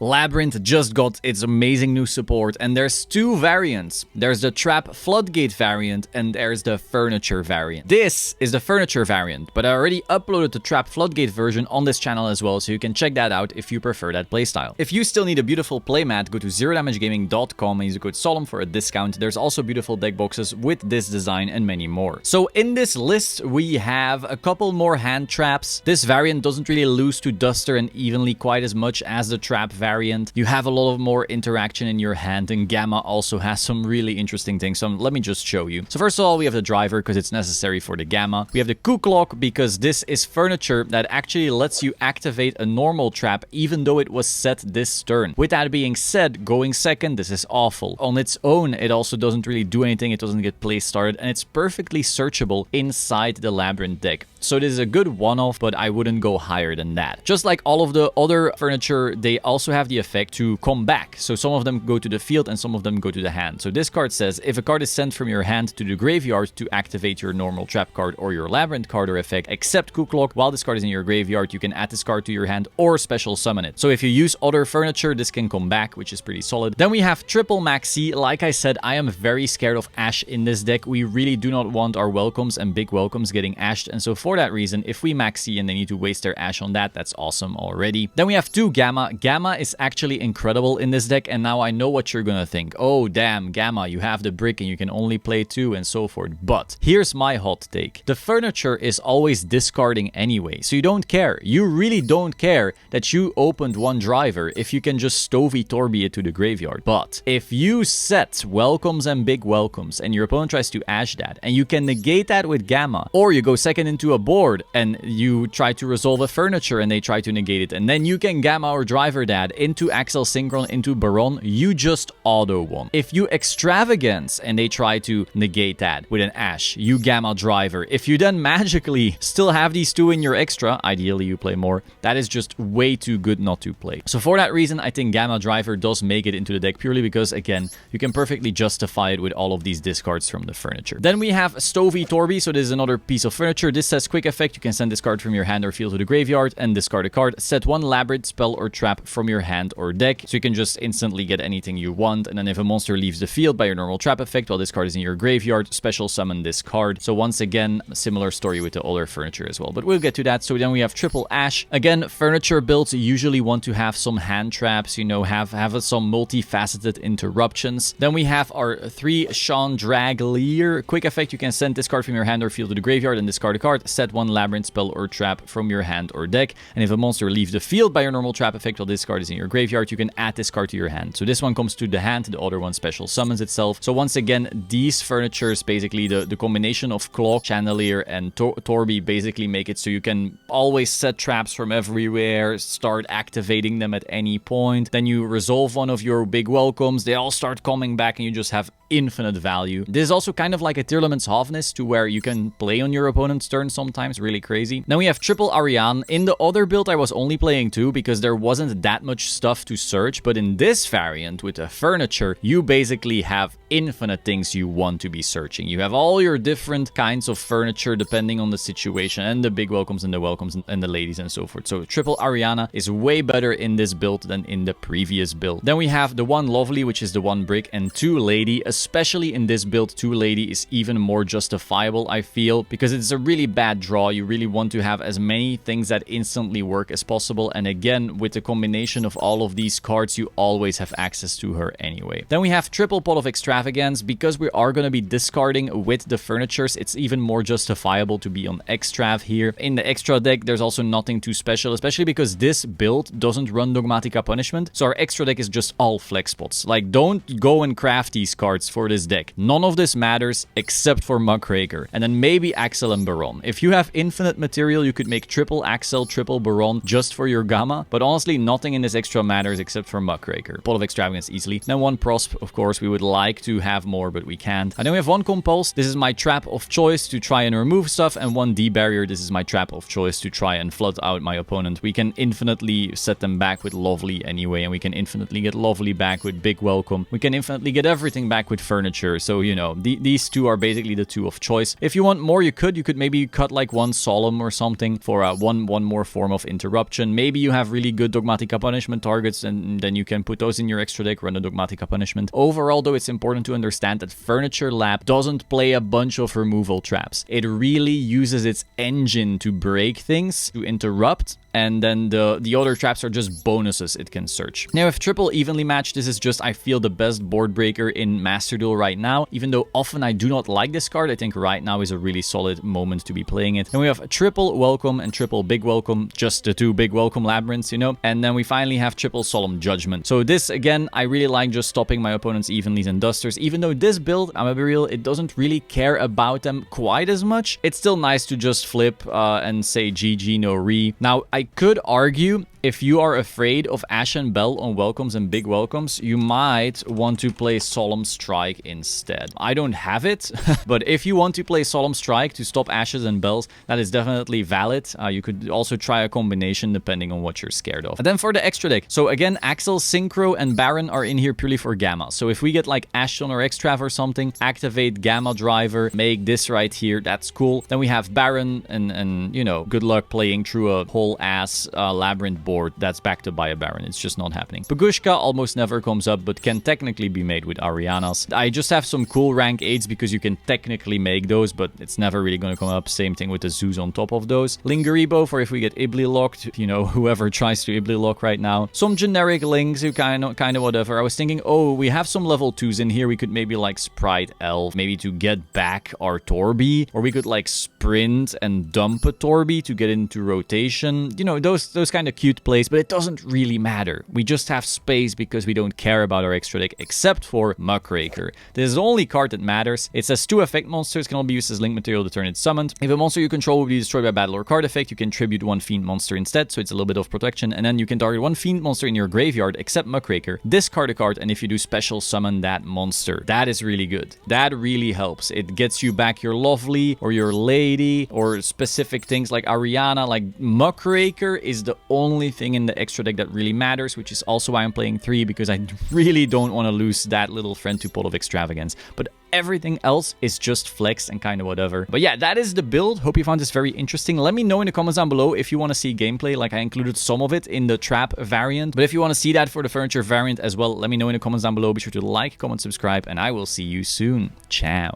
Labyrinth just got its amazing new support, and there's two variants. There's the Trap Floodgate variant, and there's the Furniture variant. This is the Furniture variant, but I already uploaded the Trap Floodgate version on this channel as well, so you can check that out if you prefer that playstyle. If you still need a beautiful playmat, go to zerodamagegaming.com and use the code SOLEM for a discount. There's also beautiful deck boxes with this design and many more. So in this list, we have a couple more hand traps. This variant doesn't really lose to Duster and Evenly quite as much as the Trap variant. You have a lot of more interaction in your hand, and Gamma also has some really interesting things. So let me just show you. So first of all, we have the driver because it's necessary for the Gamma. We have the Cook Lock because this is furniture that actually lets you activate a normal trap even though it was set this turn. With that being said, going second, this is awful. On its own, it also doesn't really do anything. It doesn't get play started, and it's perfectly searchable inside the Labyrinth deck. So this is a good one-off, but I wouldn't go higher than that. Just like all of the other furniture, they also have the effect to come back. So some of them go to the field and some of them go to the hand. So this card says, if a card is sent from your hand to the graveyard to activate your normal trap card or your Labyrinth card or effect, except Cook Lock, while this card is in your graveyard, you can add this card to your hand or special summon it. So if you use other furniture, this can come back, which is pretty solid. Then we have Triple Maxi. Like I said, I am very scared of Ash in this deck. We really do not want our welcomes and big welcomes getting ashed, and so for that reason, if we maxi and they need to waste their Ash on that, that's awesome already. Then we have two Gamma. Gamma is actually incredible in this deck, and now I know what you're gonna think. Oh damn, Gamma, you have the brick and you can only play two and so forth. But here's my hot take. The furniture is always discarding anyway, so you don't care. You really don't care that you opened one driver if you can just Stovey Torby it to the graveyard. But if you set welcomes and big welcomes and your opponent tries to Ash that, and you can negate that with Gamma, or you go second into a board and you try to resolve a furniture and they try to negate it, and then you can Gamma or driver that into Axel Synchron into Baron, you just auto won. If you extravagance and they try to negate that with an Ash, you Gamma driver. If you then magically still have these two in your extra, ideally you play more, that is just way too good not to play. So for that reason, I think Gamma driver does make it into the deck purely because, again, you can perfectly justify it with all of these discards from the furniture. Then we have Stovey Torby. So this is another piece of furniture. This says quick effect. You can send this card from your hand or field to the graveyard and discard a card. Set one Labyrinth spell or trap from your hand or deck. So you can just instantly get anything you want. And then if a monster leaves the field by your normal trap effect while this card is in your graveyard, special summon this card. So once again, a similar story with the other furniture as well. But we'll get to that. So then we have Triple Ash. Again, furniture builds usually want to have some hand traps, you know, have some multifaceted interruptions. Then we have our three Chandraglier. Quick effect, you can send this card from your hand or field to the graveyard and discard a card. Set one Labyrinth spell or trap from your hand or deck. And if a monster leaves the field by your normal trap effect while this card is in your graveyard, you can add this card to your hand. So this one comes to the hand, the other one special summons itself. So once again, these furnitures, basically the combination of Clock, Chandelier, and Torby basically make it so you can always set traps from everywhere, start activating them at any point. Then you resolve one of your big welcomes, they all start coming back, and you just have infinite value. This is also kind of like a Tirleman's Hovness, to where you can play on your opponent's turn sometimes, really crazy. Then we have Triple Ariane. In the other build, I was only playing two because there wasn't that much stuff to search, but in this variant with the furniture, you basically have infinite things you want to be searching. You have all your different kinds of furniture depending on the situation, and the big welcomes and the welcomes and the ladies and so forth. So Triple Ariana is way better in this build than in the previous build. Then we have the one Lovely, which is the one brick, and two Lady. Especially in this build, two Lady is even more justifiable, I feel, because it's a really bad draw. You really want to have as many things that instantly work as possible, and again, with the combination of all of these cards, you always have access to her anyway. Then we have Triple Pot of Extravagance. Because we are going to be discarding with the furnitures, it's even more justifiable to be on Extrav here. In the extra deck, there's also nothing too special, especially because this build doesn't run Dogmatica Punishment, so our extra deck is just all flex spots. Like, don't go and craft these cards for this deck. None of this matters except for Muckraker, and then maybe Axel and Baron. If you have infinite material, you could make triple Axel, triple Baron just for your Gamma, but honestly, nothing in this extra matters except for Muckraker. Pot of Extravagance easily. Then one Prosp, of course, we would like to have more, but we can't. And then we have one Compulse. This is my trap of choice to try and remove stuff, and one D-Barrier. This is my trap of choice to try and flood out my opponent. We can infinitely set them back with Lovely anyway, and we can infinitely get Lovely back with Big Welcome. We can infinitely get everything back with with furniture. So, you know, these two are basically the two of choice. If you want more, you could maybe cut like one solemn or something for one more form of interruption. Maybe you have really good Dogmatica Punishment targets, and then you can put those in your extra deck, run a Dogmatica Punishment. Overall, though, it's important to understand that Furniture Lab doesn't play a bunch of removal traps. It really uses its engine to break things, to interrupt, and then the other traps are just bonuses it can search. Now, if triple evenly matched, this is just, I feel, the best board breaker in Master Duel right now. Even though often I do not like this card, I think right now is a really solid moment to be playing it. And we have triple Welcome and triple Big Welcome, just the two big Welcome Labyrinths, you know. And then we finally have triple Solemn Judgment. So this, again, I really like just stopping my opponent's Evenlies and Dusters. Even though this build, I'm gonna be real, it doesn't really care about them quite as much. It's still nice to just flip and say GG, no re. Now, I could argue, if you are afraid of Ash and Bell on Welcomes and Big Welcomes, you might want to play Solemn Strike instead. I don't have it, but if you want to play Solemn Strike to stop Ashes and Bells, that is definitely valid. You could also try a combination depending on what you're scared of. And then for the extra deck, so again, Axel, Synchro, and Baron are in here purely for Gamma. So if we get like Ashton or Extrav or something, activate Gamma Driver, make this right here, that's cool. Then we have Baron, and you know, good luck playing through a whole ass Labyrinth board that's backed up by a Baron. It's just not happening. Pagushka almost never comes up, but can technically be made with Arianas. I just have some cool rank 8s because you can technically make those, but it's never really going to come up. Same thing with the Zeus on top of those. Lingeribo for if we get Ibli locked, you know, whoever tries to Ibli lock right now. Some generic links who kind of whatever. I was thinking, oh, we have some level 2s in here. We could maybe like Sprite Elf, maybe to get back our Torby, or we could like sprint and dump a Torby to get into rotation. You know, those kind of cute plays, but it doesn't really matter. We just have space because we don't care about our extra deck, except for Muckraker. This is the only card that matters. It says 2 effect monsters can all be used as link material the turn it's summoned. If a monster you control will be destroyed by battle or card effect, you can tribute 1 fiend monster instead, so it's a little bit of protection, and then you can target 1 fiend monster in your graveyard except Muckraker, discard a card, and if you do special summon that monster. That is really good. That really helps. It gets you back your Lovely or your Lady or specific things like Ariana. Like Muckraker is the only thing in the extra deck that really matters, which is also why I'm playing 3, because I really don't want to lose that little friend to Pot of Extravagance. But everything else is just flex and kind of whatever. But yeah, that is the build. Hope you found this very interesting. Let me know in the comments down below if you want to see gameplay. Like, I included some of it in the trap variant, but if you want to see that for the furniture variant as well, let me know in the comments down below. Be sure to like, comment, subscribe, and I will see you soon. Ciao.